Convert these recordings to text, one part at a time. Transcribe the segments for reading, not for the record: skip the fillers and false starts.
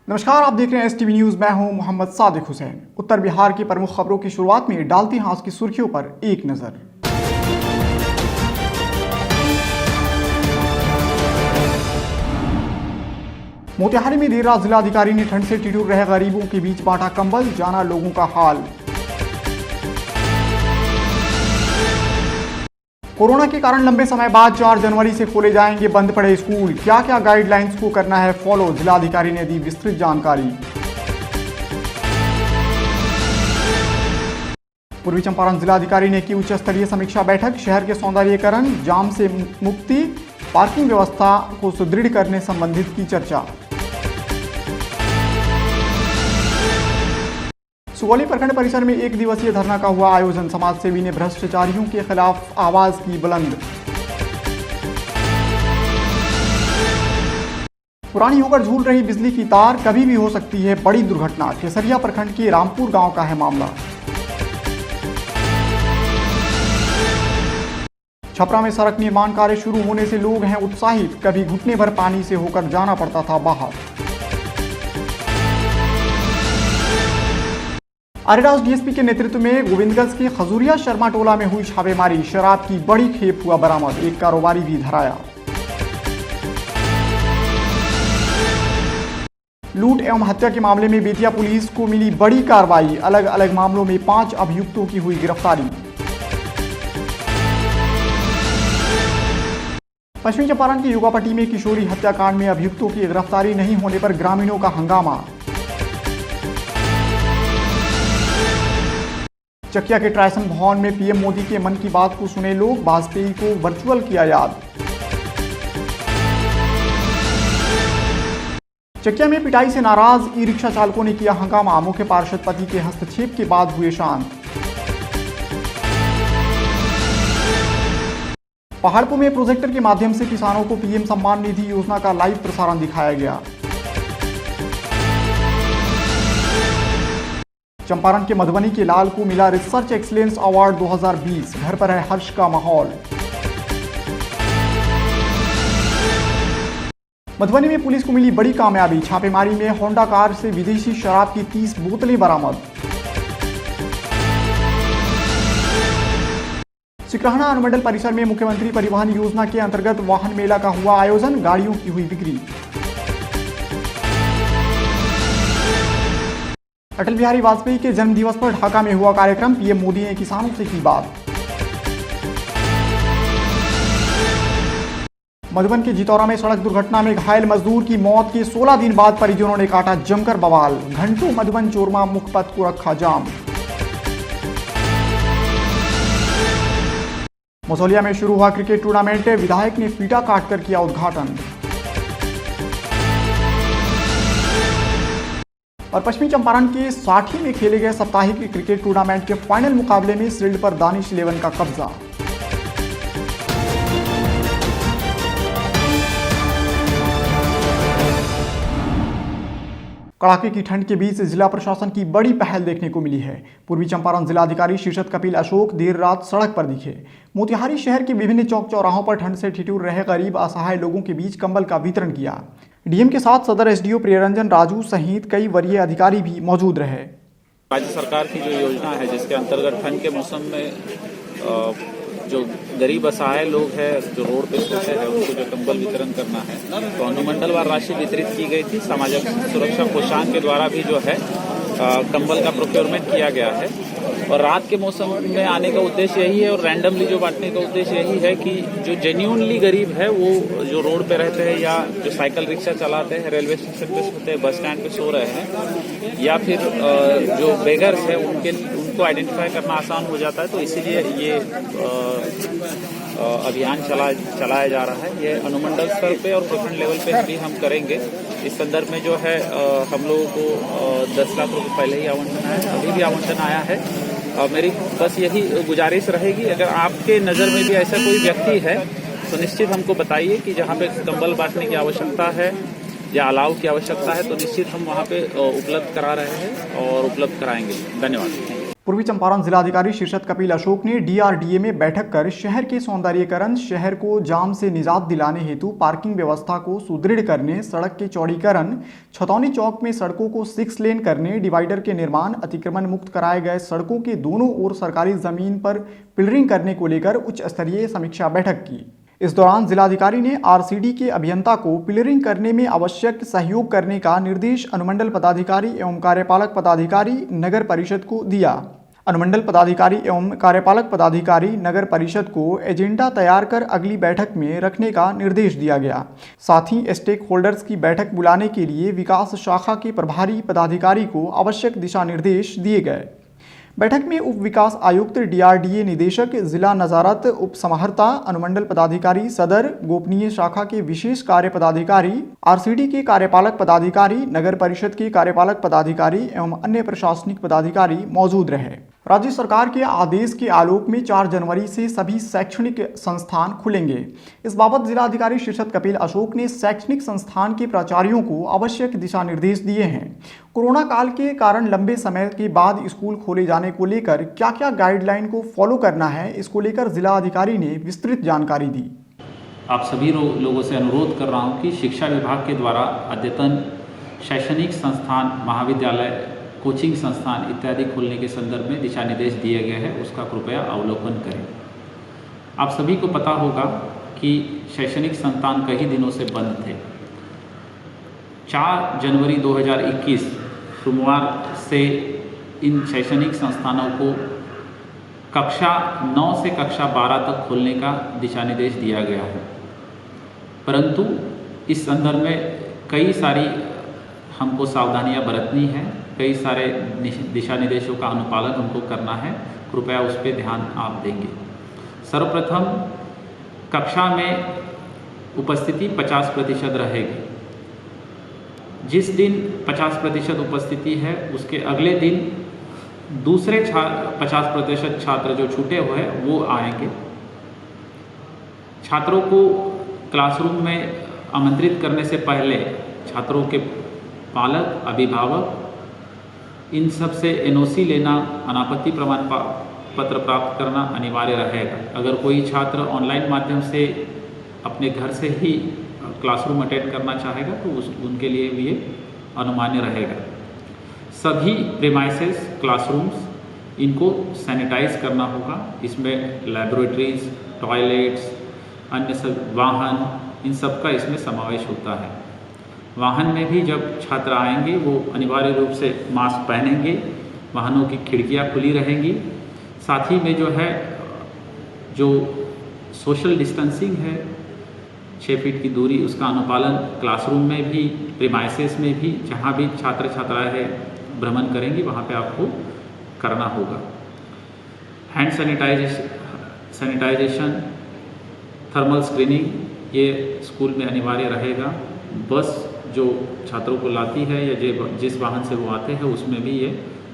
नमस्कार, आप देख रहे हैं STV न्यूज। मैं हूं मोहम्मद सादिक हुसैन। उत्तर बिहार की प्रमुख खबरों की शुरुआत में डालते हैं आज की सुर्खियों पर एक नजर। मोतिहारी में देर रात जिलाधिकारी ने ठंड से ठिठुर रहे गरीबों के बीच बांटा कंबल, जाना लोगों का हाल। कोरोना के कारण लंबे समय बाद 4 जनवरी से खोले जाएंगे बंद पड़े स्कूल। क्या क्या गाइडलाइंस को करना है फॉलो, जिलाधिकारी ने दी विस्तृत जानकारी। पूर्वी चंपारण जिलाधिकारी ने की उच्च स्तरीय समीक्षा बैठक। शहर के सौंदर्यीकरण, जाम से मुक्ति, पार्किंग व्यवस्था को सुदृढ़ करने संबंधित की चर्चा। सुगौली प्रखंड परिसर में 1 दिवसीय धरना का हुआ आयोजन। समाज सेवी ने भ्रष्टाचारियों के खिलाफ आवाज की बुलंद। पुरानी होकर झूल रही बिजली की तार, कभी भी हो सकती है बड़ी दुर्घटना। केसरिया प्रखंड के रामपुर गांव का है मामला। छपरा में सड़क निर्माण कार्य शुरू होने से लोग हैं उत्साहित। कभी घुटने भर पानी से होकर जाना पड़ता था बाहर। अरेराज डीएसपी के नेतृत्व में गोविंदगंज के खजूरिया शर्मा टोला में हुई छापेमारी। शराब की बड़ी खेप हुआ बरामद, एक कारोबारी भी धराया। लूट एवं हत्या के मामले में बेतिया पुलिस को मिली बड़ी कार्रवाई। अलग अलग मामलों में 5 अभियुक्तों की हुई गिरफ्तारी। पश्चिमी चंपारण के युगापट्टी में किशोरी हत्याकांड में अभियुक्तों की गिरफ्तारी नहीं होने पर ग्रामीणों का हंगामा। चकिया के ट्राइसन भवन में पीएम मोदी के मन की बात को सुने लोग। वाजपेयी को वर्चुअल किया याद। चकिया में पिटाई से नाराज ई रिक्शा चालकों ने किया हंगामा। मुख्य पार्षद पति के हस्तक्षेप के बाद हुए शांत। पहाड़पुर में प्रोजेक्टर के माध्यम से किसानों को पीएम सम्मान निधि योजना का लाइव प्रसारण दिखाया गया। चंपारण के मधुबनी के लाल को मिला रिसर्च एक्सीलेंस अवार्ड 2020। घर पर है हर्ष का माहौल। मधुबनी में पुलिस को मिली बड़ी कामयाबी। छापेमारी में होंडा कार से विदेशी शराब की 30 बोतलें बरामद। सिकरहना अनुमंडल परिसर में मुख्यमंत्री परिवहन योजना के अंतर्गत वाहन मेला का हुआ आयोजन। गाड़ियों की हुई बिक्री। अटल बिहारी वाजपेयी के जन्म दिवस पर ढाका में हुआ कार्यक्रम। पीएम मोदी ने किसानों से की बात। मधुबन के जितौरा में सड़क दुर्घटना में घायल मजदूर की मौत के 16 दिन बाद परिजनों ने काटा जमकर बवाल। घंटों मधुबन चोरमा मुख्य पथ को रखा जाम। मसौलिया में शुरू हुआ क्रिकेट टूर्नामेंट। विधायक ने फीता काटकर किया उद्घाटन। और पश्चिमी चंपारण के साठी में खेले गए साप्ताहिक क्रिकेट टूर्नामेंट के फाइनल मुकाबले में शील्ड पर दानिश 11 का कब्जा। कड़ाके की ठंड के बीच जिला प्रशासन की बड़ी पहल देखने को मिली है। पूर्वी चंपारण जिलाधिकारी शीर्षत कपिल अशोक देर रात सड़क पर दिखे। मोतिहारी शहर के विभिन्न चौक चौराहों पर ठंड से ठिठुर रहे गरीब असहाय लोगों के बीच कंबल का वितरण किया। डीएम के साथ सदर एसडीओ प्रियरंजन राजू सहित कई वरीय अधिकारी भी मौजूद रहे। राज्य सरकार की जो योजना है जिसके अंतर्गत ठंड के मौसम में जो गरीब असहाय लोग हैं जो रोड पे सोते हैं उनको जो कंबल वितरण करना है, तो अनुमंडलवार राशि वितरित की गई थी। सामाजिक सुरक्षा कोषांग के द्वारा भी जो है कंबल का प्रोक्योरमेंट किया गया है। और रात के मौसम में आने का उद्देश्य यही है और रैंडमली जो बांटने का उद्देश्य यही है कि जो जेन्युइनली गरीब है वो जो रोड पे रहते हैं या जो साइकिल रिक्शा चलाते हैं, रेलवे स्टेशन पे सोते हैं, बस स्टैंड पे सो रहे हैं, या फिर जो बेगर्स है उनको आइडेंटिफाई करना आसान हो जाता है। तो इसीलिए ये अभियान चलाया जा रहा है। ये अनुमंडल स्तर पे और प्रखंड लेवल पे भी हम करेंगे। इस संदर्भ में जो है हम लोगों को 10 लाख रुपए पहले ही आवंटन आया है, अभी भी आवंटन आया है। मेरी बस यही गुजारिश रहेगी, अगर आपके नज़र में भी ऐसा कोई व्यक्ति है तो निश्चित हमको बताइए कि जहाँ पे कंबल बांटने की आवश्यकता है या अलाव की आवश्यकता है तो निश्चित हम वहाँ पे उपलब्ध करा रहे हैं और उपलब्ध कराएंगे। धन्यवाद। पूर्वी चंपारण जिलाधिकारी शीर्षद कपिल अशोक ने डीआरडीए में बैठक कर शहर के सौंदर्यीकरण, शहर को जाम से निजात दिलाने हेतु पार्किंग व्यवस्था को सुदृढ़ करने, सड़क के चौड़ीकरण, छतौनी चौक में सड़कों को 6 लेन करने, डिवाइडर के निर्माण, अतिक्रमण मुक्त कराए गए सड़कों के दोनों ओर सरकारी जमीन पर पिलरिंग करने को लेकर उच्च स्तरीय समीक्षा बैठक की। इस दौरान जिलाधिकारी ने आरसीडी के अभियंता को पिलरिंग करने में आवश्यक सहयोग करने का निर्देश अनुमंडल पदाधिकारी एवं कार्यपालक पदाधिकारी नगर परिषद को दिया। अनुमंडल पदाधिकारी एवं कार्यपालक पदाधिकारी नगर परिषद को एजेंडा तैयार कर अगली बैठक में रखने का निर्देश दिया गया। साथ ही स्टेक होल्डर्स की बैठक बुलाने के लिए विकास शाखा के प्रभारी पदाधिकारी को आवश्यक दिशा निर्देश दिए गए। बैठक में उप विकास आयुक्त, डीआरडीए निदेशक, जिला नजारत उप समाहर्ता, अनुमंडल पदाधिकारी सदर, गोपनीय शाखा के विशेष कार्य पदाधिकारी, आरसीडी के कार्यपालक पदाधिकारी, नगर परिषद के कार्यपालक पदाधिकारी एवं अन्य प्रशासनिक पदाधिकारी मौजूद रहे। राज्य सरकार के आदेश के आलोक में 4 जनवरी से सभी शैक्षणिक संस्थान खुलेंगे। इस बाबत जिलाधिकारी शीर्षद कपिल अशोक ने शैक्षणिक संस्थान के प्राचार्यों को आवश्यक दिशा निर्देश दिए हैं। कोरोना काल के कारण लंबे समय के बाद स्कूल खोले जाने को लेकर क्या क्या गाइडलाइन को फॉलो करना है, इसको लेकर जिलाधिकारी ने विस्तृत जानकारी दी। आप सभी लोगों से अनुरोध कर रहा हूं कि शिक्षा विभाग के द्वारा अद्यतन शैक्षणिक संस्थान, महाविद्यालय, कोचिंग संस्थान इत्यादि खोलने के संदर्भ में दिशा निर्देश दिए गए हैं, उसका कृपया अवलोकन करें। आप सभी को पता होगा कि शैक्षणिक संस्थान कई दिनों से बंद थे। 4 जनवरी 2021 सोमवार से इन शैक्षणिक संस्थानों को कक्षा 9 से कक्षा 12 तक खोलने का दिशा निर्देश दिया गया है, परंतु इस संदर्भ में कई सारी हमको सावधानियां बरतनी है, कई सारे दिशा निर्देशों का अनुपालन हमको करना है। कृपया उस पर ध्यान आप देंगे। सर्वप्रथम कक्षा में उपस्थिति 50% रहेगी। जिस दिन 50% उपस्थिति है उसके अगले दिन दूसरे 50% छात्र जो छूटे हुए हैं वो आएंगे। छात्रों को क्लासरूम में आमंत्रित करने से पहले छात्रों के पालक, अभिभावक इन सब से एनओसी लेना, अनापत्ति प्रमाण पत्र प्राप्त करना अनिवार्य रहेगा। अगर कोई छात्र ऑनलाइन माध्यम से अपने घर से ही क्लासरूम अटेंड करना चाहेगा तो उनके लिए भी ये अनुमान्य रहेगा। सभी प्रीमाइसेस, क्लासरूम्स इनको सैनिटाइज करना होगा। इसमें लैबोरेटरीज, टॉयलेट्स, अन्य सब वाहन, इन सब का इसमें समावेश होता है। वाहन में भी जब छात्र आएंगे वो अनिवार्य रूप से मास्क पहनेंगे, वाहनों की खिड़कियां खुली रहेंगी। साथ ही में जो सोशल डिस्टेंसिंग है, 6 फीट की दूरी, उसका अनुपालन क्लासरूम में भी, प्रीमाइसेस में भी, जहाँ भी छात्र छात्राएँ भ्रमण करेंगी वहाँ पे आपको करना होगा। हैंड सैनिटाइजेशन, थर्मल स्क्रीनिंग ये स्कूल में अनिवार्य रहेगा। बस जो छात्रों को लाती है या जिस वाहन से वो आते हैं उसमें भी ये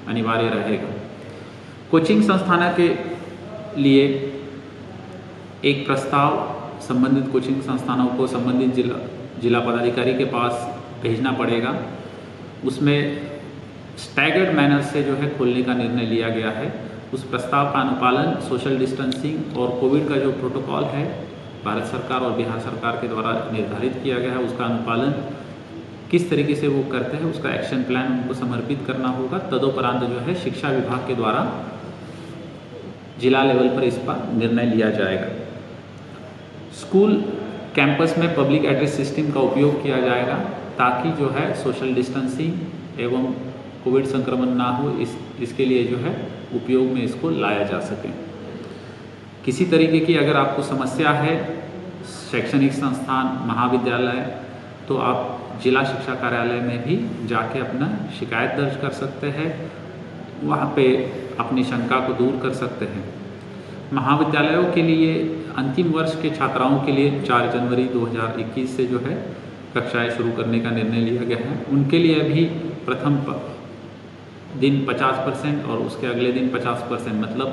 अनिवार्य रहेगा। कोचिंग संस्थान के लिए एक प्रस्ताव संबंधित कोचिंग संस्थानों को संबंधित जिला पदाधिकारी के पास भेजना पड़ेगा। उसमें स्टैगर्ड मैनर से जो है खोलने का निर्णय लिया गया है। उस प्रस्ताव का अनुपालन सोशल डिस्टेंसिंग और कोविड का जो प्रोटोकॉल है भारत सरकार और बिहार सरकार के द्वारा निर्धारित किया गया है, उसका अनुपालन किस तरीके से वो करते हैं उसका एक्शन प्लान उनको समर्पित करना होगा। तदोपरांत जो है शिक्षा विभाग के द्वारा जिला लेवल पर इस पर निर्णय लिया जाएगा। स्कूल कैंपस में पब्लिक एड्रेस सिस्टम का उपयोग किया जाएगा ताकि जो है सोशल डिस्टेंसिंग एवं कोविड संक्रमण ना हो, इसके लिए जो है उपयोग में इसको लाया जा सके। किसी तरीके की अगर आपको समस्या है शैक्षणिक संस्थान, महाविद्यालय, तो आप जिला शिक्षा कार्यालय में भी जाके अपना शिकायत दर्ज कर सकते हैं, वहाँ पे अपनी शंका को दूर कर सकते हैं। महाविद्यालयों के लिए अंतिम वर्ष के छात्राओं के लिए 4 जनवरी 2021 से जो है कक्षाएं शुरू करने का निर्णय लिया गया है। उनके लिए भी प्रथम दिन 50% और उसके अगले दिन 50%, मतलब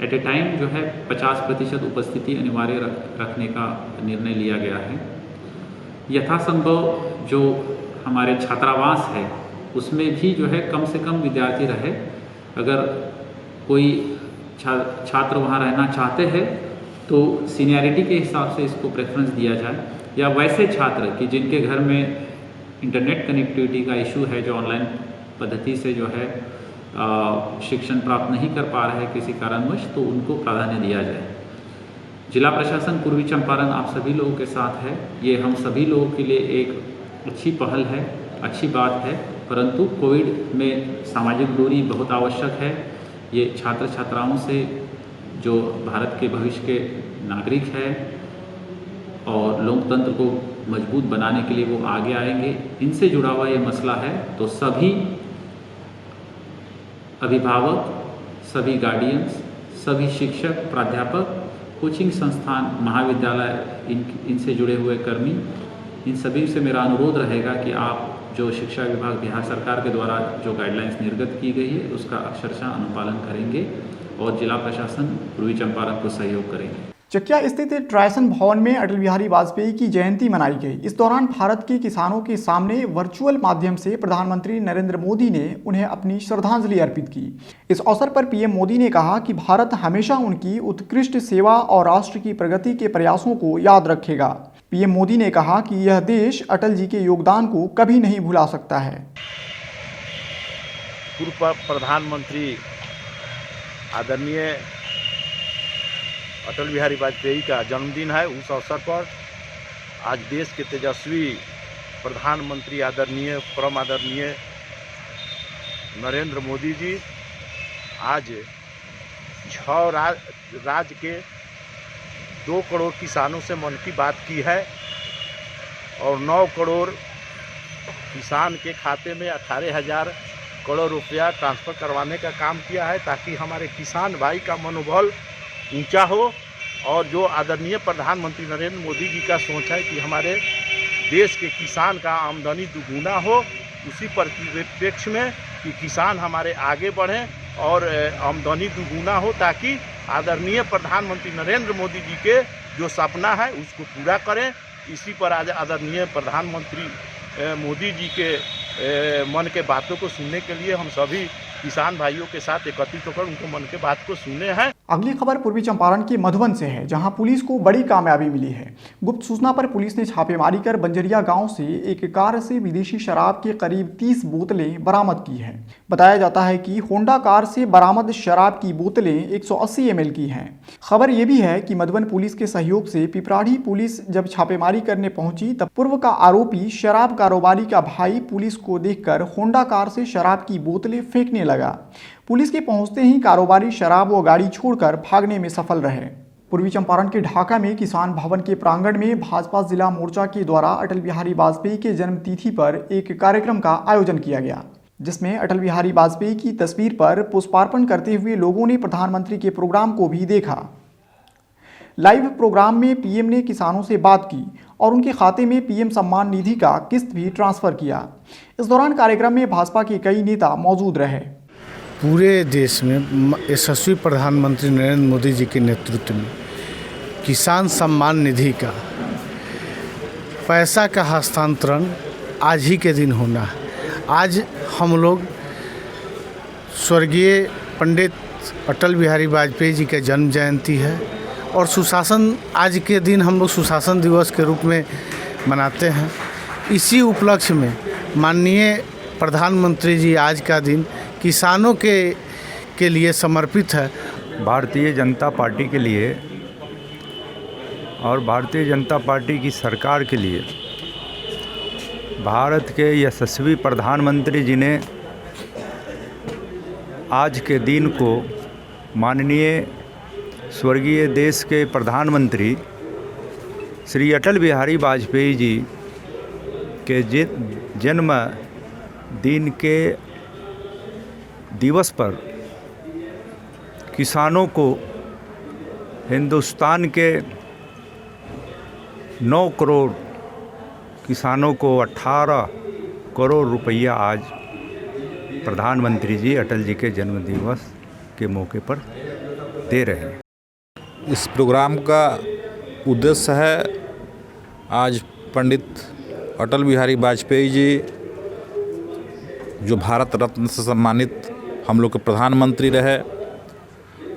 एट ए टाइम जो है 50% उपस्थिति अनिवार्य रखने का निर्णय लिया गया है। यथासंभव जो हमारे छात्रावास है उसमें भी जो है कम से कम विद्यार्थी रहे। अगर कोई छात्र वहाँ रहना चाहते हैं तो सीनियरिटी के हिसाब से इसको प्रेफरेंस दिया जाए, या वैसे छात्र कि जिनके घर में इंटरनेट कनेक्टिविटी का इशू है, जो ऑनलाइन पद्धति से जो है शिक्षण प्राप्त नहीं कर पा रहे हैं किसी कारणवश, तो उनको प्राधान्य दिया जाए। जिला प्रशासन पूर्वी चंपारण आप सभी लोगों के साथ है। ये हम सभी लोगों के लिए एक अच्छी पहल है, अच्छी बात है, परंतु कोविड में सामाजिक दूरी बहुत आवश्यक है। ये छात्र छात्राओं से जो भारत के भविष्य के नागरिक हैं और लोकतंत्र को मजबूत बनाने के लिए वो आगे आएंगे, इनसे जुड़ा हुआ ये मसला है। तो सभी अभिभावक, सभी गार्डियंस, सभी शिक्षक, प्राध्यापक, कोचिंग संस्थान, महाविद्यालय, इनसे जुड़े हुए कर्मी, इन सभी से मेरा अनुरोध रहेगा कि आप जो शिक्षा विभाग बिहार सरकार के द्वारा जो गाइडलाइंस निर्गत की गई है उसका अक्षरशः अनुपालन करेंगे और जिला प्रशासन पूर्वी चंपारण को सहयोग करेंगे। चकिया स्थित ट्राइसन भवन में अटल बिहारी वाजपेयी की जयंती मनाई गई। इस दौरान भारत के किसानों के सामने वर्चुअल माध्यम से प्रधानमंत्री नरेंद्र मोदी ने उन्हें अपनी श्रद्धांजलि अर्पित की। इस अवसर पर पीएम मोदी ने कहा कि भारत हमेशा उनकी उत्कृष्ट सेवा और राष्ट्र की प्रगति के प्रयासों को याद रखेगा। पीएम मोदी ने कहा कि यह देश अटल जी के योगदान को कभी नहीं भुला सकता है। पूर्व प्रधानमंत्री आदरणीय अटल बिहारी वाजपेयी का जन्मदिन है। उस अवसर पर आज देश के तेजस्वी प्रधानमंत्री आदरणीय परम आदरणीय नरेंद्र मोदी जी आज 6 राज्य के 2 करोड़ किसानों से मन की बात की है और 9 करोड़ किसान के खाते में 18,000 करोड़ रुपया ट्रांसफ़र करवाने का काम किया है, ताकि हमारे किसान भाई का मनोबल ऊंचा हो। और जो आदरणीय प्रधानमंत्री नरेंद्र मोदी जी का सोच है कि हमारे देश के किसान का आमदनी दुगुना हो, उसी परिप्रेक्ष्य में कि किसान हमारे आगे बढ़ें और आमदनी दुगुना हो, ताकि आदरणीय प्रधानमंत्री नरेंद्र मोदी जी के जो सपना है उसको पूरा करें। इसी पर आज आदरणीय प्रधानमंत्री मोदी जी के मन के बातों को सुनने के लिए हम सभी किसान भाइयों के साथ एकत्रित होकर उनको मन के बात को सुने हैं। अगली खबर पूर्वी चंपारण के मधुबन से है, जहां पुलिस को बड़ी कामयाबी मिली है। गुप्त सूचना पर पुलिस ने छापेमारी कर बंजरिया गांव से एक कार से विदेशी शराब के करीब 30 बोतलें बरामद की हैं। बताया जाता है कि होंडा कार से बरामद शराब की बोतलें 180 ml की हैं। खबर यह भी है कि मधुबन पुलिस के सहयोग से पिपराढ़ी पुलिस जब छापेमारी करने पहुंची तब पूर्व का आरोपी शराब कारोबारी का भाई पुलिस को देखकर होंडा कार से शराब की बोतलें फेंकने लगा। पुलिस के पहुंचते ही कारोबारी शराब व गाड़ी छोड़कर भागने में सफल रहे। पूर्वी चंपारण के ढाका में किसान भवन के प्रांगण में भाजपा जिला मोर्चा के द्वारा अटल बिहारी वाजपेयी के जन्म तिथि पर एक कार्यक्रम का आयोजन किया गया, जिसमें अटल बिहारी वाजपेयी की तस्वीर पर पुष्पार्पण करते हुए लोगों ने प्रधानमंत्री के प्रोग्राम को भी देखा। लाइव प्रोग्राम में पीएम ने किसानों से बात की और उनके खाते में पीएम सम्मान निधि का किस्त भी ट्रांसफर किया। इस दौरान कार्यक्रम में भाजपा के कई नेता मौजूद रहे। पूरे देश में यशस्वी प्रधानमंत्री नरेंद्र मोदी जी के नेतृत्व में किसान सम्मान निधि का पैसा का हस्तांतरण आज ही के दिन होना है। आज हम लोग स्वर्गीय पंडित अटल बिहारी वाजपेयी जी का जन्म जयंती है और सुशासन आज के दिन हम लोग सुशासन दिवस के रूप में मनाते हैं। इसी उपलक्ष्य में माननीय प्रधानमंत्री जी आज का दिन किसानों के लिए समर्पित है। भारतीय जनता पार्टी के लिए और भारतीय जनता पार्टी की सरकार के लिए भारत के यशस्वी प्रधानमंत्री जी ने आज के दिन को माननीय स्वर्गीय देश के प्रधानमंत्री श्री अटल बिहारी वाजपेयी जी के जन्म दिन के दिवस पर किसानों को हिंदुस्तान के 9 करोड़ किसानों को 18 करोड़ रुपया आज प्रधानमंत्री जी अटल जी के जन्म दिवस के मौके पर दे रहे हैं। इस प्रोग्राम का उद्देश्य है आज पंडित अटल बिहारी वाजपेयी जी जो भारत रत्न से सम्मानित हम लोग के प्रधानमंत्री रहे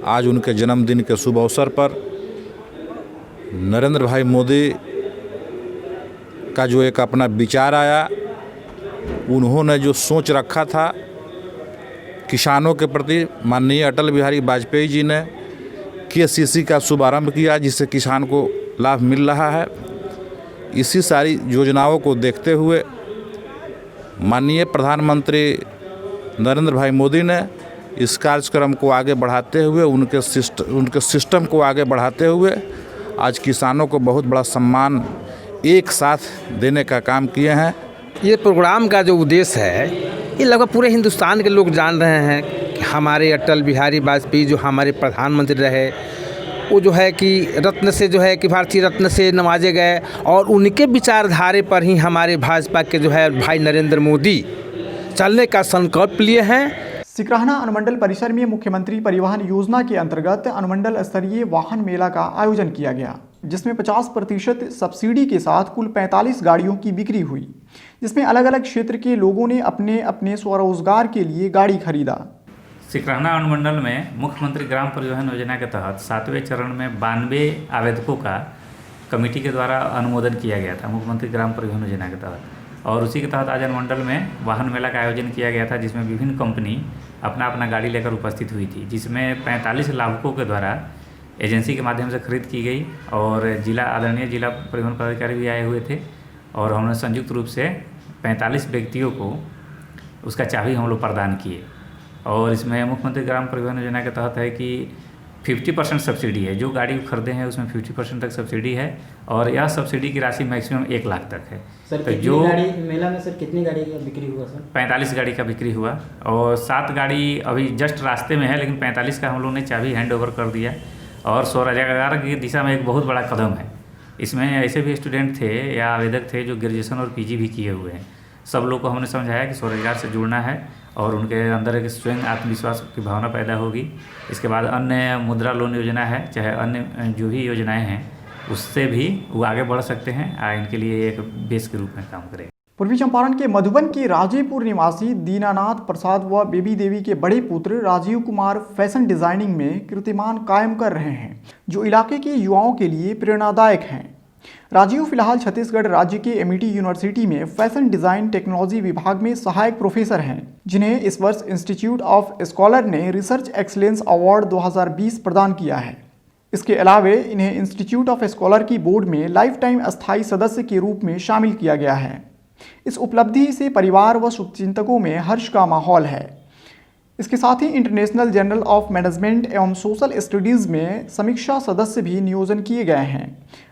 आज उनके जन्मदिन के शुभ अवसर पर नरेंद्र भाई मोदी का जो एक अपना विचार आया, उन्होंने जो सोच रखा था किसानों के प्रति, माननीय अटल बिहारी वाजपेयी जी ने KCC का शुभारंभ किया, जिससे किसान को लाभ मिल रहा है। इसी सारी योजनाओं को देखते हुए माननीय प्रधानमंत्री नरेंद्र भाई मोदी ने इस कार्यक्रम को आगे बढ़ाते हुए, उनके सिस्टम को आगे बढ़ाते हुए आज किसानों को बहुत बड़ा सम्मान एक साथ देने का काम किए हैं। ये प्रोग्राम का जो उद्देश्य है, ये लगभग पूरे हिंदुस्तान के लोग जान रहे हैं कि हमारे अटल बिहारी वाजपेयी जो हमारे प्रधानमंत्री रहे, वो जो है कि रत्न से जो है कि भारतीय रत्न से नवाजे गए, और उनके विचारधारे पर ही हमारे भाजपा के जो है भाई नरेंद्र मोदी चलने का संकल्प लिए हैं। सिकरहना अनुमंडल परिसर में मुख्यमंत्री परिवहन योजना के अंतर्गत अनुमंडल स्तरीय वाहन मेला का आयोजन किया गया, जिसमें 50% सब्सिडी के साथ कुल 45 गाड़ियों की बिक्री हुई, जिसमें अलग अलग क्षेत्र के लोगों ने अपने अपने स्वरोजगार के लिए गाड़ी खरीदा। सिकरहना अनुमंडल में मुख्यमंत्री ग्राम परिवहन योजना के तहत 7वें चरण में 92 आवेदकों का कमेटी के द्वारा अनुमोदन किया गया था मुख्यमंत्री ग्राम परिवहन योजना के तहत, और उसी के तहत आज अनुमंडल में वाहन मेला का आयोजन किया गया था, जिसमें विभिन्न कंपनी अपना अपना गाड़ी लेकर उपस्थित हुई थी, जिसमें 45 लाभुकों के द्वारा एजेंसी के माध्यम से खरीद की गई, और आदरणीय जिला परिवहन पदाधिकारी भी आए हुए थे, और हमने संयुक्त रूप से 45 व्यक्तियों को उसका चाबी हम लोग प्रदान किए। और इसमें मुख्यमंत्री ग्राम परिवहन योजना के तहत है कि 50% सब्सिडी है, जो गाड़ी खरीदे हैं उसमें 50% तक सब्सिडी है, और यह सब्सिडी की राशि मैक्सिमम 1 लाख तक है। सर तो जो गाड़ी मेला में सर कितनी गाड़ी का बिक्री हुआ सर? 45 गाड़ी का बिक्री हुआ, और 7 गाड़ी अभी जस्ट रास्ते में है, लेकिन 45 का हम लोग ने चाबी हैंड ओवर कर दिया, और स्वरोजगार की दिशा में एक बहुत बड़ा कदम है। इसमें ऐसे भी स्टूडेंट थे या आवेदक थे जो ग्रेजुएशन और PG भी किए हुए हैं। सब लोग को हमने समझाया कि स्वरोजगार से जुड़ना है, और उनके अंदर एक स्वयं आत्मविश्वास की भावना पैदा होगी। इसके बाद अन्य मुद्रा लोन योजना है, चाहे अन्य जो भी योजनाएं हैं, उससे भी वो आगे बढ़ सकते हैं, इनके लिए एक बेस के रूप में काम करें। पूर्वी चंपारण के मधुबन के राजेपुर निवासी दीनानाथ प्रसाद व बेबी देवी के बड़े पुत्र राजीव कुमार फैशन डिजाइनिंग में कीर्तिमान कायम कर रहे हैं, जो इलाके के युवाओं के लिए प्रेरणादायक हैं। राजीव फिलहाल छत्तीसगढ़ राज्य के MIT यूनिवर्सिटी में फैशन डिज़ाइन टेक्नोलॉजी विभाग में सहायक प्रोफेसर हैं, जिन्हें इस वर्ष इंस्टीट्यूट ऑफ स्कॉलर ने रिसर्च एक्सीलेंस अवार्ड 2020 प्रदान किया है। इसके अलावे इन्हें इंस्टीट्यूट ऑफ स्कॉलर की बोर्ड में लाइफ टाइम अस्थायी सदस्य के रूप में शामिल किया गया है। इस उपलब्धि से परिवार व शुभचिंतकों में हर्ष का माहौल है। इसके साथ ही इंटरनेशनल जर्नल ऑफ मैनेजमेंट एवं सोशल स्टडीज़ में समीक्षा सदस्य भी नियोजन किए गए हैं।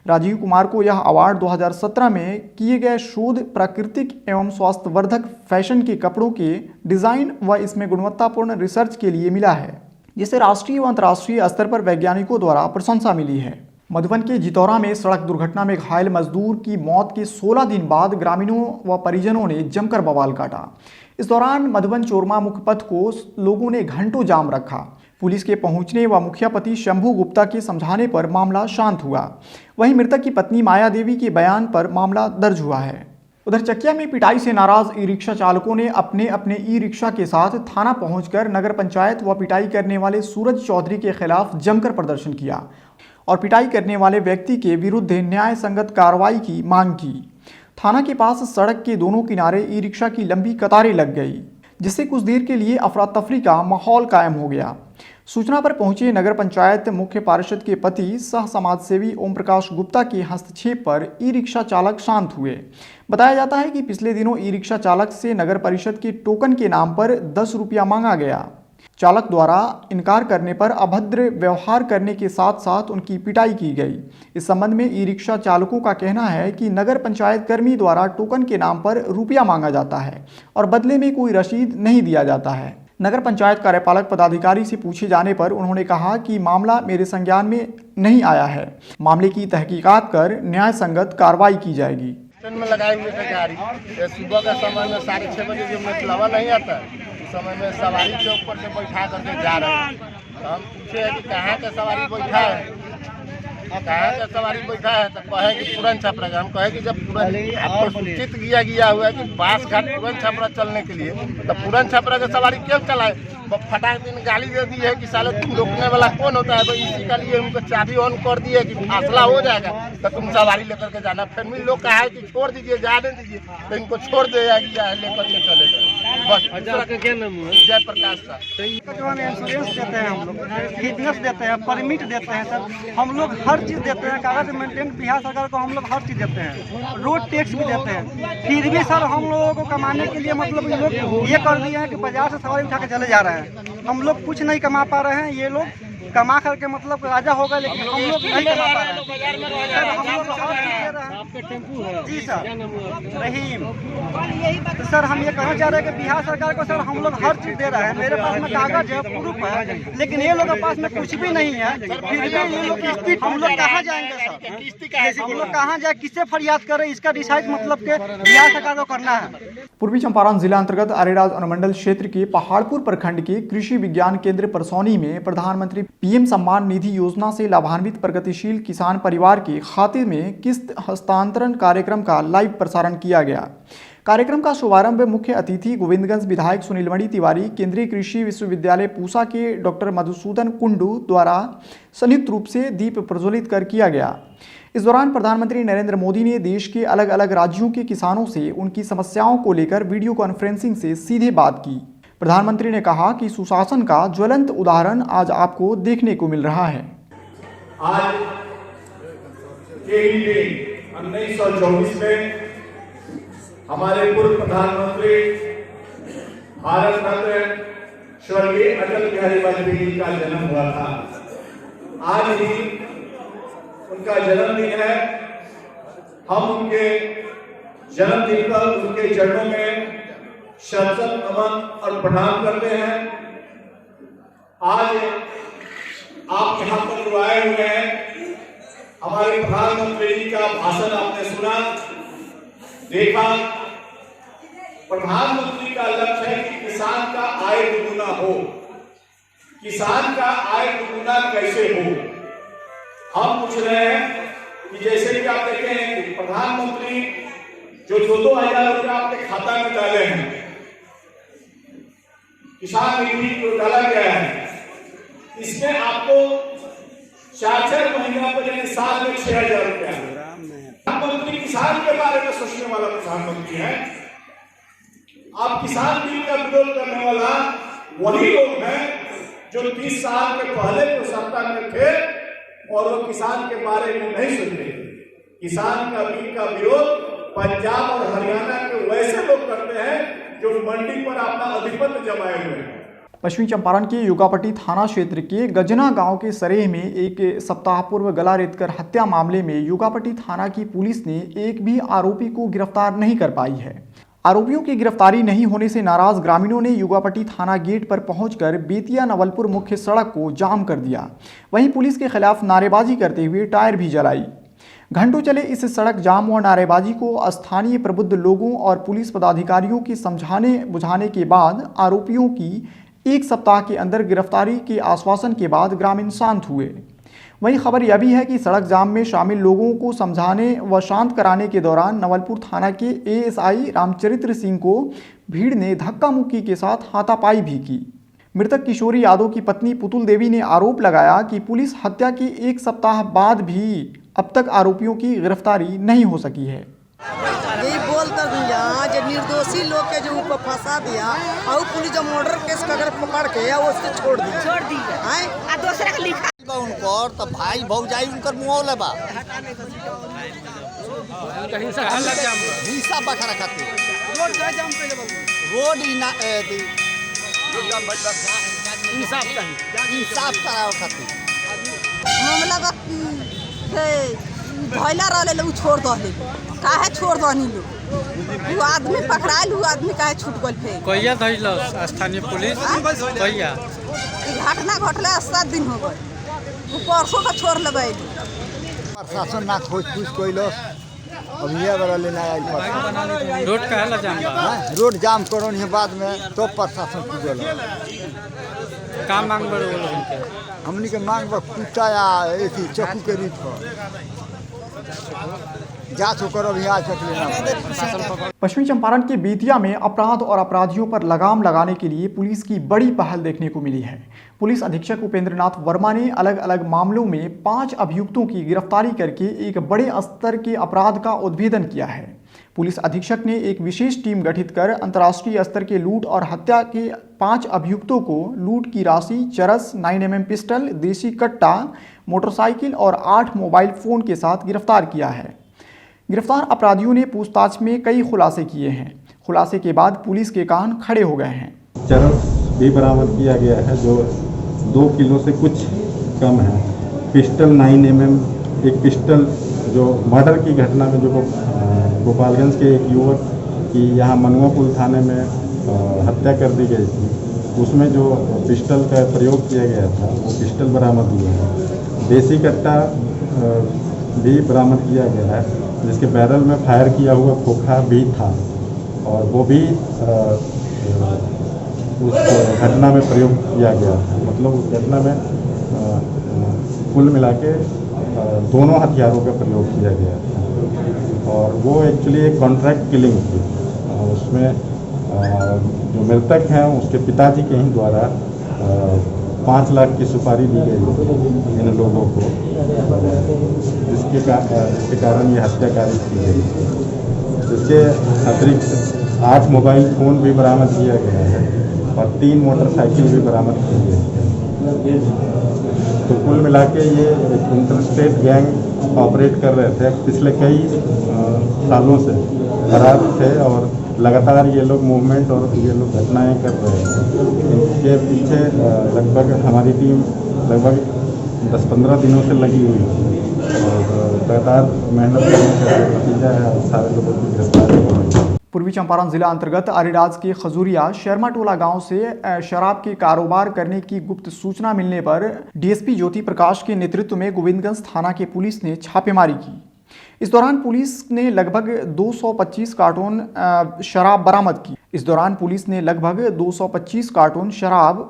राजीव कुमार को यह अवार्ड 2017 में किए गए शोध प्राकृतिक एवं स्वास्थ्यवर्धक फैशन के कपड़ों के डिज़ाइन व इसमें गुणवत्तापूर्ण रिसर्च के लिए मिला है, जिसे राष्ट्रीय व अंतर्राष्ट्रीय स्तर पर वैज्ञानिकों द्वारा प्रशंसा मिली है। मधुबन के जितौरा में सड़क दुर्घटना में घायल मजदूर की मौत के 16 दिन बाद ग्रामीणों व परिजनों ने जमकर बवाल काटा। इस दौरान मधुबन चोरमा मुख्य पथ को लोगों ने घंटों जाम रखा। पुलिस के पहुंचने व मुखिया पति शंभू गुप्ता के समझाने पर मामला शांत हुआ। वहीं मृतक की पत्नी माया देवी के बयान पर मामला दर्ज हुआ है। उधर चकिया में पिटाई से नाराज ई-रिक्शा चालकों ने अपने अपने ई-रिक्शा के साथ थाना पहुंचकर नगर पंचायत व पिटाई करने वाले सूरज चौधरी के खिलाफ जमकर प्रदर्शन किया और पिटाई करने वाले व्यक्ति के विरुद्ध न्याय संगत कार्रवाई की मांग की। थाना के पास सड़क के दोनों किनारे ई-रिक्शा की लंबी कतारें लग गई, जिससे कुछ देर के लिए अफरा तफरी का माहौल कायम हो गया। सूचना पर पहुंचे नगर पंचायत मुख्य पार्षद के पति सह समाजसेवी ओम प्रकाश गुप्ता के हस्तक्षेप पर ई-रिक्शा चालक शांत हुए। बताया जाता है कि पिछले दिनों ई-रिक्शा चालक से नगर परिषद के टोकन के नाम पर 10 रुपया मांगा गया। चालक द्वारा इनकार करने पर अभद्र व्यवहार करने के साथ साथ उनकी पिटाई की गई। इस संबंध में ई-रिक्शा चालकों का कहना है कि नगर पंचायत कर्मी द्वारा टोकन के नाम पर रुपया मांगा जाता है और बदले में कोई रसीद नहीं दिया जाता है। नगर पंचायत कार्यपालक पदाधिकारी से पूछे जाने पर उन्होंने कहा कि मामला मेरे संज्ञान में नहीं आया है। मामले की तहकीकात कर न्याय संगत कार्रवाई की जाएगी। में लगाए हुए थे गाड़ी, सुबह का समय में 6:30 बजे जो मतलबा नहीं आता उस समय में सवारी के ऊपर से बैठा करके जा रहे हैं। तो हम पूछे कि कहाँ का सवारी बैठा है, कहाँ का सवारी बैठा है, तो कहे कि पुरन छपरा। हम कहे कि जब पुरन आपको सूचित किया गया हुआ है कि बास घाट पुरन छपरा चलने के लिए, तो पुरन छपरा का सवारी क्यों चलाए? फटाक दिन गाली दे दी है कि साले तुम रोकने वाला कौन होता है, तो इसी का लिए उनको चाबी ऑन कर दिए कि फासला हो जाएगा तो तुम सवारी लेकर के जाना। फैमिली लोग कहा है कि छोड़ दीजिए, जाने दीजिए, तो इनको छोड़ दे जाएगी या लेकर के चले जाए बस। क्या नाम है? जयप्रकाश सर। इंश्योरेंस देते हैं, हम लोग फिटनेस देते हैं, परमिट देते हैं सर, हम लोग हर चीज़ देते हैं, कागज मेंटेन बिहार सरकार को हम लोग हर चीज़ देते हैं, रोड टैक्स भी देते हैं। फिर भी सर हम लोगों को कमाने के लिए मतलब ये लोग ये कर दिए हैं कि बाजार से सवारी उठा के चले जा रहे हैं। हम लोग कुछ नहीं कमा पा रहे हैं, ये लोग कमा करके मतलब राजा हो गए, लेकिन हम लोग नहीं कमा पा रहे हैं। जी सर, रहीम। तो सर हम ये कहना चाह रहे हैं कि बिहार सरकार को सर हम लोग हर चीज़ दे रहे हैं, मेरे पास में कागज है, प्रूफ है, लेकिन ये लोगों के पास में कुछ भी नहीं है। फिर भी ये लोग हम लोग कहाँ जाएंगे सर, हम लोग कहाँ जाए, किससे फरियाद करें, इसका डिसाइड मतलब के बिहार सरकार को करना है। पूर्वी चंपारण जिला अंतर्गत अरेराज अनुमंडल क्षेत्र के पहाड़पुर प्रखंड के कृषि विज्ञान केंद्र परसौनी में प्रधानमंत्री पीएम सम्मान निधि योजना से लाभान्वित प्रगतिशील किसान परिवार के खाते में किस्त हस्तांतरण कार्यक्रम का लाइव प्रसारण किया गया। कार्यक्रम का शुभारंभ मुख्य अतिथि गोविंदगंज विधायक सुनीलमणि तिवारी, केंद्रीय कृषि विश्वविद्यालय पूसा के डॉक्टर मधुसूदन कुंडू द्वारा संयुक्त रूप से दीप प्रज्वलित कर किया गया। इस दौरान प्रधानमंत्री नरेंद्र मोदी ने देश के अलग अलग राज्यों के किसानों से उनकी समस्याओं को लेकर वीडियो कॉन्फ्रेंसिंग से सीधे बात की। प्रधानमंत्री ने कहा कि सुशासन का ज्वलंत उदाहरण आज आपको देखने को मिल रहा है। आज के ही दिन 1924 में हमारे पूर्व प्रधानमंत्री भारत रत्न स्वर्गीय अटल बिहारी वाजपेयी का जन्म हुआ था। आज ही उनका जन्मदिन है। हम उनके जन्मदिन पर उनके चरणों में शत नमन और प्रणाम करते हैं। आज आप यहाँ पर जो आए हुए हैं, हमारे प्रधानमंत्री जी का भाषण आपने सुना, देखा। प्रधानमंत्री का लक्ष्य है कि किसान का आय दुगुना हो। किसान का आय दुगुना कैसे हो, हम पूछ रहे हैं कि जैसे कि आप देखें कि प्रधानमंत्री जो 2,000 रुपया आपके खाता में डाले हैं, किसान निधि जो डाला गया है, इसमें आपको 4-4 महीनों पर यानी साल में 6,000 रुपया। प्रधानमंत्री किसान के बारे में सोचने वाला प्रधानमंत्री है। आप किसान बिल का विरोध करने वाला वही लोग हैं जो 30 साल के पहले जो सत्ता में थे और वो किसान के बारे में नहीं सोचते। किसान का बिल का विरोध पंजाब और हरियाणा के वैसे लोग करते हैं जो मंडी पर अपना अधिपत्य जमाए हुए हैं। पश्चिमी चंपारण के युगापट्टी थाना क्षेत्र के गजना गांव के सरेह में एक सप्ताह पूर्व गला रेतकर हत्या मामले में युगापट्टी थाना की पुलिस ने एक भी आरोपी को गिरफ्तार नहीं कर पाई है। आरोपियों की गिरफ्तारी नहीं होने से नाराज ग्रामीणों ने युगापट्टी थाना गेट पर पहुंचकर बेतिया नवलपुर मुख्य सड़क को जाम कर दिया। वहीं पुलिस के खिलाफ नारेबाजी करते हुए टायर भी जलाई। घंटों चले इस सड़क जाम और नारेबाजी को स्थानीय प्रबुद्ध लोगों और पुलिस पदाधिकारियों के समझाने बुझाने के बाद आरोपियों की एक सप्ताह के अंदर गिरफ्तारी के आश्वासन के बाद ग्रामीण शांत हुए। वहीं खबर यह भी है कि सड़क जाम में शामिल लोगों को समझाने व शांत कराने के दौरान नवलपुर थाना के एएसआई रामचरित्र सिंह को भीड़ ने धक्का मुक्की के साथ हाथापाई भी की। मृतक किशोरी यादव की पत्नी पुतुल देवी ने आरोप लगाया कि पुलिस हत्या के एक सप्ताह बाद भी अब तक आरोपियों की गिरफ्तारी नहीं हो सकी है। यही बोल कर दिया जो निर्दोषी लोग के जो ऊपर फंसा दिया और पुलिस जो मर्डर केस का अगर पकड़ के या उसको छोड़ दी आ दूसरा का लिखा उनको तो भाई भौजाई उनकर मुंह लेबा हिस्सा बखरा खातिर रोड इंसाफ कराओ खातिर मामला का धैला रहले उ छोड़ दहले काहे छोड़ दहनी लोग वो आदमी पकड़ाइल वो आदमी काहे छूट गइल फेर कहिया धइल स्थानीय पुलिस कहिया ई घटना घटले 7 दिन हो गए वो परसों का छोड़ लेबै प्रशासन ना खोज पूछ कोइलो अब ये वाला लेना आइल पर रोड काहेला जाम रोड जाम करोन है बाद में तो प्रशासन पूछल का मांग बड़ बोलो हमनी के मांग बा कुत्ता या एथी चक्कू के रीत पर जांच होकर अभी आज तक लेना। पश्चिमी चंपारण के बेतिया में अपराध और अपराधियों पर लगाम लगाने के लिए पुलिस की बड़ी पहल देखने को मिली है। पुलिस अधीक्षक उपेंद्र नाथ वर्मा ने अलग अलग मामलों में 5 अभियुक्तों की गिरफ्तारी करके एक बड़े स्तर के अपराध का उद्भेदन किया है। पुलिस अधीक्षक ने एक विशेष टीम गठित कर अंतर्राष्ट्रीय स्तर के लूट और हत्या के 5 अभियुक्तों को लूट की राशि, चरस, 9mm पिस्टल, देसी कट्टा, मोटरसाइकिल और 8 मोबाइल फोन के साथ गिरफ्तार किया है। गिरफ्तार अपराधियों ने पूछताछ में कई खुलासे किए हैं। खुलासे के बाद पुलिस के कान खड़े हो गए हैं। चरस भी बरामद किया गया है जो 2 किलो से कुछ कम है। पिस्टल 9mm, एक पिस्टल जो मर्डर की घटना में जो गोपालगंज के एक युवक की यहाँ मनुआ पुल थाने में हत्या कर दी गई थी, उसमें जो पिस्टल का प्रयोग किया गया था वो पिस्टल बरामद हुआ है। देसी कट्टा भी बरामद किया गया है जिसके बैरल में फायर किया हुआ खोखा भी था और वो भी उस घटना में प्रयोग किया गया था। मतलब उस घटना में कुल मिला के दोनों हथियारों का प्रयोग किया गया था और वो एक्चुअली एक कॉन्ट्रैक्ट किलिंग थी। उसमें जो मृतक हैं उसके पिताजी के ही द्वारा 5 लाख की सुपारी दी गई इन लोगों को, जिसके कारण ये हत्याकारी की गई। इसके अतिरिक्त 8 मोबाइल फ़ोन भी बरामद किया गया है और 3 मोटरसाइकिल भी बरामद की गई है। तो कुल मिला के ये एक इंटरस्टेट गैंग ऑपरेट कर रहे थे, पिछले कई सालों से फरार थे और लगातार ये लोग मूवमेंट और ये लोग घटनाएं कर रहे हैं। इनके पीछे लगभग हमारी टीम लगभग 10-15 दिनों से लगी हुई है और लगातार मेहनत करने का नतीजा है और सारे लोगों की गिरफ्तारी हो रही है। पूर्वी चंपारण जिला अंतर्गत अरेराज के खजूरिया शर्मा टोला गांव से शराब के कारोबार करने की गुप्त सूचना मिलने पर डीएसपी ज्योति प्रकाश के नेतृत्व में गोविंदगंज थाना के पुलिस ने छापेमारी की। इस दौरान पुलिस ने लगभग 225 कार्टून शराब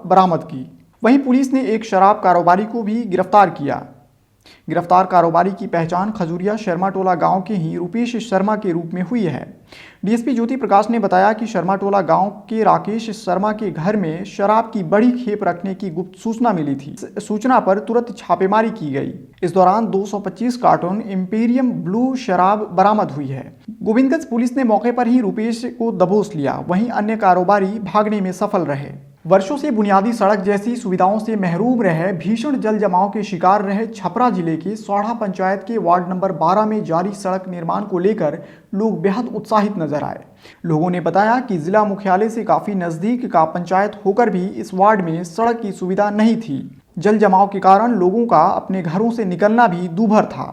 बरामद की। वहीं पुलिस ने एक शराब कारोबारी को भी गिरफ्तार किया। गिरफ्तार कारोबारी की पहचान खजूरिया शर्मा टोला गांव के ही रुपेश शर्मा के रूप में हुई है। डीएसपी ज्योति प्रकाश ने बताया कि शर्मा टोला गांव के राकेश शर्मा के घर में शराब की बड़ी खेप रखने की गुप्त सूचना मिली थी। सूचना पर तुरंत छापेमारी की गई। इस दौरान 225 कार्टून इंपीरियम ब्लू शराब बरामद हुई है। गोविंदगंज पुलिस ने मौके पर ही रुपेश को दबोच लिया। वहीं अन्य कारोबारी भागने में सफल रहे। वर्षों से बुनियादी सड़क जैसी सुविधाओं से महरूम रहे, भीषण जल जमाव के शिकार रहे छपरा जिले के सौढ़ा पंचायत के वार्ड नंबर 12 में जारी सड़क निर्माण को लेकर लोग बेहद उत्साहित नजर आए। लोगों ने बताया कि जिला मुख्यालय से काफी नजदीक का पंचायत होकर भी इस वार्ड में सड़क की सुविधा नहीं थी। जल जमाव के कारण लोगों का अपने घरों से निकलना भी दूभर था।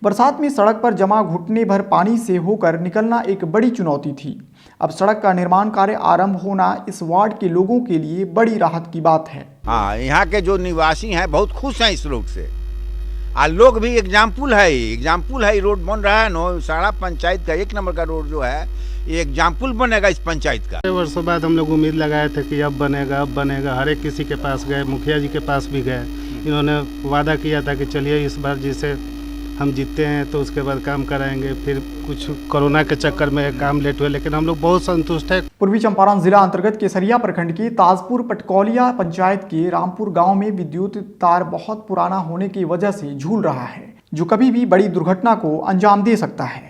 बरसात में सड़क पर जमा घुटने भर पानी से होकर निकलना एक बड़ी चुनौती थी। अब सड़क का निर्माण कार्य आरंभ होना इस वार्ड के लोगों के लिए बड़ी राहत की बात है। हाँ, यहाँ के जो निवासी हैं बहुत खुश हैं इस रोड से। लोग भी एग्जाम्पल है रोड बन रहा है नो, सारा पंचायत का 1 नंबर का रोड जो है ये एग्जाम्पल बनेगा इस पंचायत का। वर्षों बाद हम लोग उम्मीद लगाए थे कि अब बनेगा। हर एक किसी के पास गए, मुखिया जी के पास भी गए। इन्होंने वादा किया था कि चलिए इस बार जिसे हम जीतते हैं तो उसके बाद काम कराएंगे। फिर कुछ कोरोना के चक्कर में काम लेट हुए, लेकिन हम लोग बहुत संतुष्ट हैं। पूर्वी चंपारण जिला अंतर्गत केसरिया प्रखंड के ताजपुर पटकौलिया पंचायत के रामपुर गांव में विद्युत तार बहुत पुराना होने की वजह से झूल रहा है, जो कभी भी बड़ी दुर्घटना को अंजाम दे सकता है।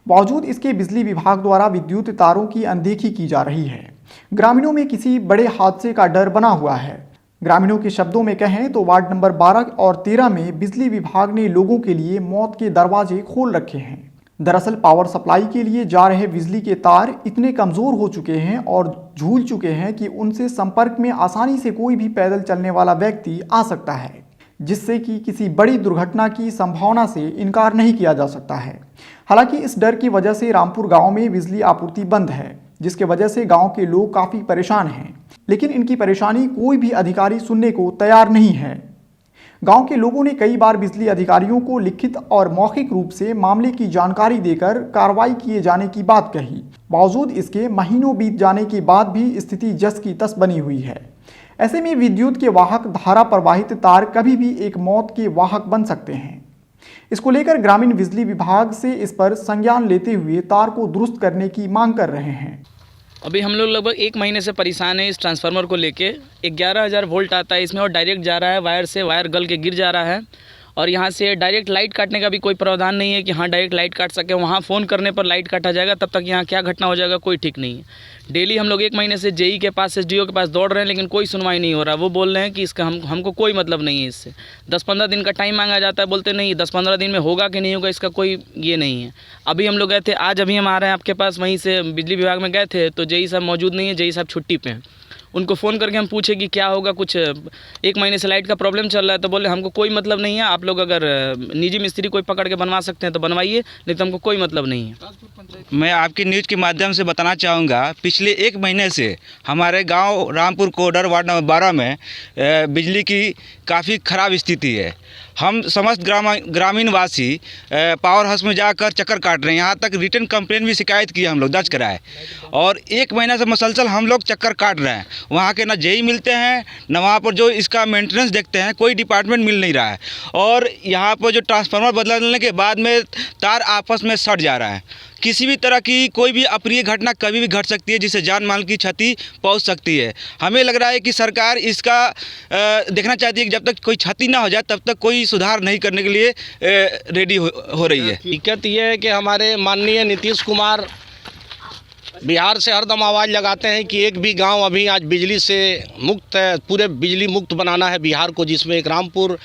बावजूद इसके बिजली विभाग द्वारा विद्युत तारों की अनदेखी की जा रही है। ग्रामीणों में किसी बड़े हादसे का डर बना हुआ है। ग्रामीणों के शब्दों में कहें तो वार्ड नंबर 12 और 13 में बिजली विभाग ने लोगों के लिए मौत के दरवाजे खोल रखे हैं। दरअसल पावर सप्लाई के लिए जा रहे बिजली के तार इतने कमज़ोर हो चुके हैं और झूल चुके हैं कि उनसे संपर्क में आसानी से कोई भी पैदल चलने वाला व्यक्ति आ सकता है, जिससे कि किसी बड़ी दुर्घटना की संभावना से इनकार नहीं किया जा सकता है। हालांकि इस डर की वजह से रामपुर गांव में बिजली आपूर्ति बंद है, जिसके वजह से गांव के लोग काफ़ी परेशान हैं। लेकिन इनकी परेशानी कोई भी अधिकारी सुनने को तैयार नहीं है। गांव के लोगों ने कई बार बिजली अधिकारियों को लिखित और मौखिक रूप से मामले की जानकारी देकर कार्रवाई किए जाने की बात कही। बावजूद इसके महीनों बीत जाने के बाद भी स्थिति जस की तस बनी हुई है। ऐसे में विद्युत के वाहक धारा प्रवाहित तार कभी भी एक मौत के वाहक बन सकते हैं। इसको लेकर ग्रामीण बिजली विभाग से इस पर संज्ञान लेते हुए तार को दुरुस्त करने की मांग कर रहे हैं। अभी हम लोग लगभग 1 महीने से परेशान हैं इस ट्रांसफार्मर को लेके। 11,000 वोल्ट आता है इसमें और डायरेक्ट जा रहा है वायर से, वायर गल के गिर जा रहा है और यहाँ से डायरेक्ट लाइट काटने का भी कोई प्रावधान नहीं है कि हाँ डायरेक्ट लाइट काट सके। वहाँ फ़ोन करने पर लाइट काटा जाएगा, तब तक यहाँ क्या घटना हो जाएगा कोई ठीक नहीं है। डेली हम लोग 1 महीने से जेई के पास, एसडीओ के पास दौड़ रहे हैं, लेकिन कोई सुनवाई नहीं हो रहा। वो बोल रहे हैं कि इसका हमको कोई मतलब नहीं है इससे। 10-15 दिन का टाइम मांगा जाता है, बोलते नहीं 10-15 दिन में होगा कि नहीं होगा इसका कोई ये नहीं है। अभी हम लोग गए थे, आज अभी हम आ रहे हैं आपके पास, वहीं से बिजली विभाग में गए थे तो जेई साहब मौजूद नहीं है, जेई साहब छुट्टी पे हैं। उनको फ़ोन करके हम पूछे कि क्या होगा, कुछ 1 महीने से लाइट का प्रॉब्लम चल रहा है, तो बोले हमको कोई मतलब नहीं है, आप लोग अगर निजी मिस्त्री कोई पकड़ के बनवा सकते हैं तो बनवाइए, नहीं तो हमको कोई मतलब नहीं है। मैं आपकी न्यूज़ के माध्यम से बताना चाहूँगा, पिछले 1 महीने से हमारे गांव रामपुर कोडर वार्ड नंबर 12 में बिजली की काफ़ी ख़राब स्थिति है। हम समस्त ग्रामीण वासी पावर हाउस में जाकर चक्कर काट रहे हैं। यहाँ तक रिटर्न कंप्लेन भी शिकायत की हम लोग दर्ज कराए और 1 महीना से मुसलसल हम लोग चक्कर काट रहे हैं। वहाँ के ना जेई मिलते हैं, ना वहाँ पर जो इसका मेंटेनेंस देखते हैं, कोई डिपार्टमेंट मिल नहीं रहा है। और यहाँ पर जो ट्रांसफार्मर बदलने के बाद में तार आपस में सट जा रहा है। किसी भी तरह की कोई भी अप्रिय घटना कभी भी घट सकती है, जिससे जान माल की क्षति पहुंच सकती है। हमें लग रहा है कि सरकार इसका देखना चाहती है कि जब तक कोई क्षति ना हो जाए तब तक कोई सुधार नहीं करने के लिए रेडी हो रही है। दिक्कत ये है कि हमारे माननीय नीतीश कुमार बिहार से हरदम आवाज़ लगाते हैं कि एक भी गांव अभी आज बिजली से मुक्त है, पूरे बिजली मुक्त बनाना है बिहार को, जिसमें एक रामपुर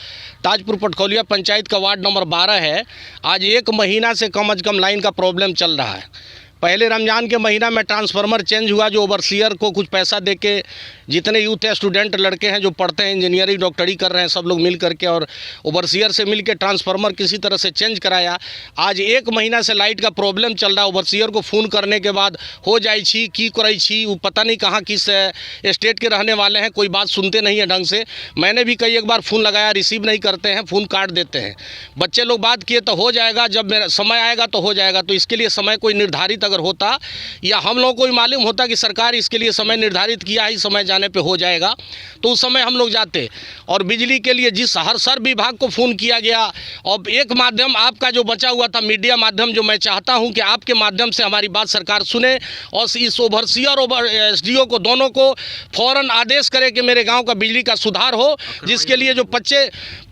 ताजपुर पटखौलिया पंचायत का वार्ड नंबर 12 है। आज 1 महीना से कम से कम लाइन का प्रॉब्लम चल रहा है। पहले रमज़ान के महीना में ट्रांसफार्मर चेंज हुआ, जो ओवरसीयर को कुछ पैसा दे के, जितने यूथ है, स्टूडेंट लड़के हैं जो पढ़ते हैं, इंजीनियरिंग डॉक्टरी कर रहे हैं, सब लोग मिल करके और ओवरसीयर से मिल के ट्रांसफार्मर किसी तरह से चेंज कराया। आज 1 महीना से लाइट का प्रॉब्लम चल रहा है। ओवरसीयर को फ़ोन करने के बाद हो जाए छी की करे छी, वो पता नहीं कहाँ किस स्टेट के रहने वाले हैं, कोई बात सुनते नहीं है ढंग से। मैंने भी कई एक बार फ़ोन लगाया, रिसीव नहीं करते हैं, फ़ोन काट देते हैं। बच्चे लोग बात किए तो हो जाएगा, जब मेरा समय आएगा तो हो जाएगा। तो इसके लिए समय कोई निर्धारित अगर होता या हम लोगों को मालूम होता कि सरकार इसके लिए समय निर्धारित किया है, समय जाने पे हो जाएगा, तो उस समय हम लोग जाते। और बिजली के लिए जिस हर विभाग को फ़ोन किया गया, और एक माध्यम आपका जो बचा हुआ था मीडिया माध्यम, जो मैं चाहता हूं कि आपके माध्यम से हमारी बात सरकार सुने और इस ओवरसीयर और एसडीओ को दोनों को फ़ौरन आदेश करे कि मेरे गाँव का बिजली का सुधार हो, जिसके लिए जो बच्चे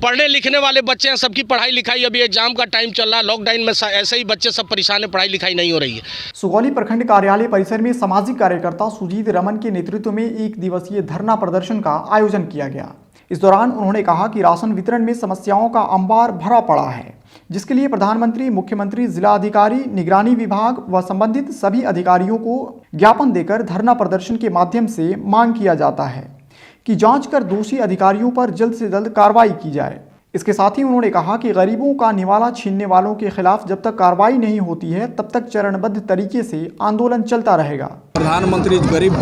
पढ़ने लिखने वाले बच्चे हैं, सबकी पढ़ाई लिखाई, अभी एग्जाम का टाइम चल रहा है, लॉकडाउन में ऐसे ही बच्चे सब परेशान है, पढ़ाई लिखाई नहीं हो रही है। सुगौली प्रखंड कार्यालय परिसर में सामाजिक कार्यकर्ता सुजीत रमन के नेतृत्व में 1 दिवसीय धरना प्रदर्शन का आयोजन किया गया। इस दौरान उन्होंने कहा कि राशन वितरण में समस्याओं का अंबार भरा पड़ा है, जिसके लिए प्रधानमंत्री, मुख्यमंत्री, जिला अधिकारी, निगरानी विभाग व संबंधित सभी अधिकारियों को ज्ञापन देकर धरना प्रदर्शन के माध्यम से मांग किया जाता है कि जांच कर दोषी अधिकारियों पर जल्द से जल्द कार्रवाई की जाए। इसके साथ ही उन्होंने कहा कि गरीबों का निवाला छीनने वालों के खिलाफ जब तक कार्रवाई नहीं होती है तब तक चरणबद्ध तरीके से आंदोलन चलता रहेगा। प्रधानमंत्री गरीब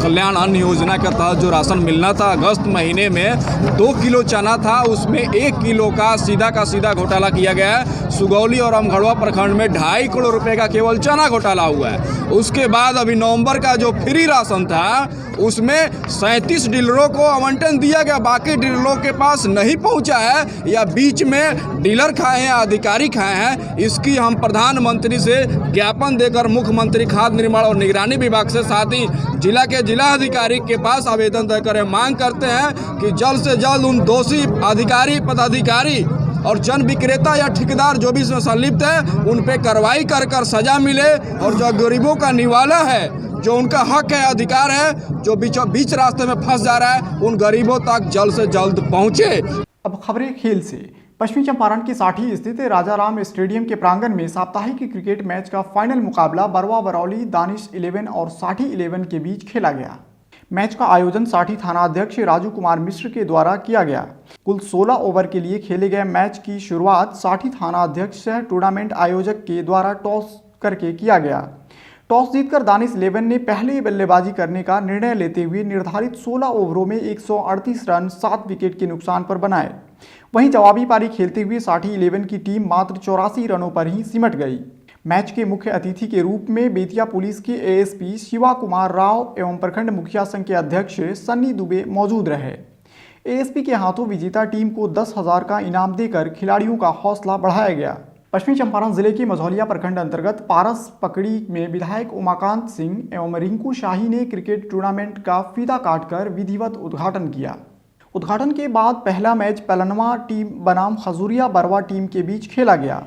कल्याण अन्न योजना के तहत जो राशन मिलना था, अगस्त महीने में 2 किलो चना था, उसमें 1 किलो का सीधा घोटाला किया गया है। सुगौली और अमगढ़वा प्रखंड में 2.5 करोड़ रुपए का केवल चना घोटाला हुआ है। उसके बाद अभी नवंबर का जो फ्री राशन था उसमें 37 डीलरों को आवंटन दिया गया, बाकी डीलरों के पास नहीं पहुंचा है या बीच में डीलर खाए हैं, अधिकारी खाए हैं। इसकी हम प्रधानमंत्री से ज्ञापन देकर मुख्यमंत्री खाद्य निर्माण और निगरानी विभाग से, साथ ही जिला के जिला अधिकारी के पास आवेदन देकर मांग करते हैं कि जल्द से जल्द उन दोषी अधिकारी, पदाधिकारी और जन विक्रेता या ठेकेदार जो भी इसमें संलिप्त है उन पे कार्रवाई कर सजा मिले और जो गरीबों का निवाला है, जो उनका हक है, अधिकार है, जो बीच रास्ते में फंस जा रहा है, उन गरीबों तक जल्द से जल्द पहुंचे। अब खबरें खेल से। पश्चिमी चंपारण के साठी स्थित राजाराम स्टेडियम के प्रांगण में साप्ताहिक क्रिकेट मैच का फाइनल मुकाबला बरवा बरौली, दानिश 11 और साठी 11 के बीच खेला गया। मैच का आयोजन साठी थाना अध्यक्ष राजू कुमार मिश्र के द्वारा किया गया। कुल 16 ओवर के लिए खेले गए मैच की शुरुआत साठी थाना अध्यक्ष टूर्नामेंट आयोजक के द्वारा टॉस करके किया गया। टॉस जीतकर दानिश 11 ने पहले बल्लेबाजी करने का निर्णय लेते हुए निर्धारित 16 ओवरों में 138 रन 7 विकेट के नुकसान पर बनाए। वहीं जवाबी पारी खेलते हुए साठी 11 की टीम मात्र 84 रनों पर ही सिमट गई। मैच के मुख्य अतिथि के रूप में बेतिया पुलिस के एएसपी शिवा कुमार राव एवं प्रखंड मुखिया संघ के अध्यक्ष सन्नी दुबे मौजूद रहे। एएसपी के हाथों विजेता टीम को 10,000 का इनाम देकर खिलाड़ियों का हौसला बढ़ाया गया। पश्चिमी चंपारण जिले के मझौलिया प्रखंड अंतर्गत पारस पकड़ी में विधायक उमाकांत सिंह एवं रिंकू शाही ने क्रिकेट टूर्नामेंट का फीता काटकर विधिवत उद्घाटन किया। उद्घाटन के बाद पहला मैच पलनवा टीम बनाम खजूरिया बरवा टीम के बीच खेला गया।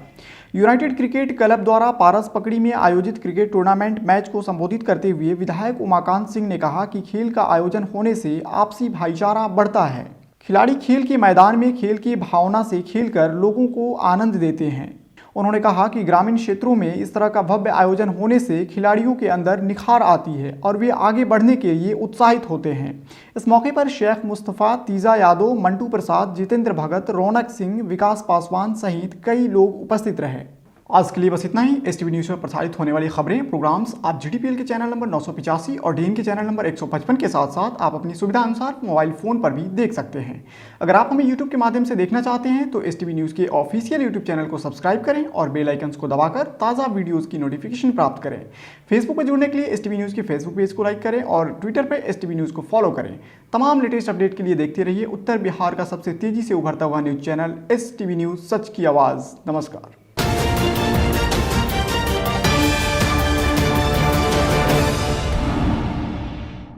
यूनाइटेड क्रिकेट क्लब द्वारा पारस पकड़ी में आयोजित क्रिकेट टूर्नामेंट मैच को संबोधित करते हुए विधायक उमाकांत सिंह ने कहा कि खेल का आयोजन होने से आपसी भाईचारा बढ़ता है। खिलाड़ी खेल के मैदान में खेल की भावना से खेलकर लोगों को आनंद देते हैं। उन्होंने कहा कि ग्रामीण क्षेत्रों में इस तरह का भव्य आयोजन होने से खिलाड़ियों के अंदर निखार आती है और वे आगे बढ़ने के लिए उत्साहित होते हैं। इस मौके पर शेख मुस्तफ़ा, तीजा यादव, मंटू प्रसाद, जितेंद्र भगत, रौनक सिंह, विकास पासवान सहित कई लोग उपस्थित रहे। आज के लिए बस इतना ही। एसटीवी न्यूज़ में प्रसारित होने वाली खबरें, प्रोग्राम्स आप जीटीपीएल के चैनल नंबर 985 और डीएन के चैनल नंबर 155 के साथ साथ आप अपनी सुविधा अनुसार मोबाइल फ़ोन पर भी देख सकते हैं। अगर आप हमें यूट्यूब के माध्यम से देखना चाहते हैं तो एसटीवी न्यूज़ के ऑफिशियल यूट्यूब चैनल को सब्सक्राइब करें और बेल आइकन्स को दबाकर ताज़ा वीडियोज़ की नोटिफिकेशन प्राप्त करें। फेसबुक पर जुड़ने के लिए एसटीवी न्यूज़ के फेसबुक पेज को लाइक करें और ट्विटर पर एसटीवी न्यूज़ को फॉलो करें। तमाम लेटेस्ट अपडेट के लिए देखते रहिए उत्तर बिहार का सबसे तेज़ी से उभरता हुआ न्यूज़ चैनल एसटीवी न्यूज़, सच की आवाज़। नमस्कार।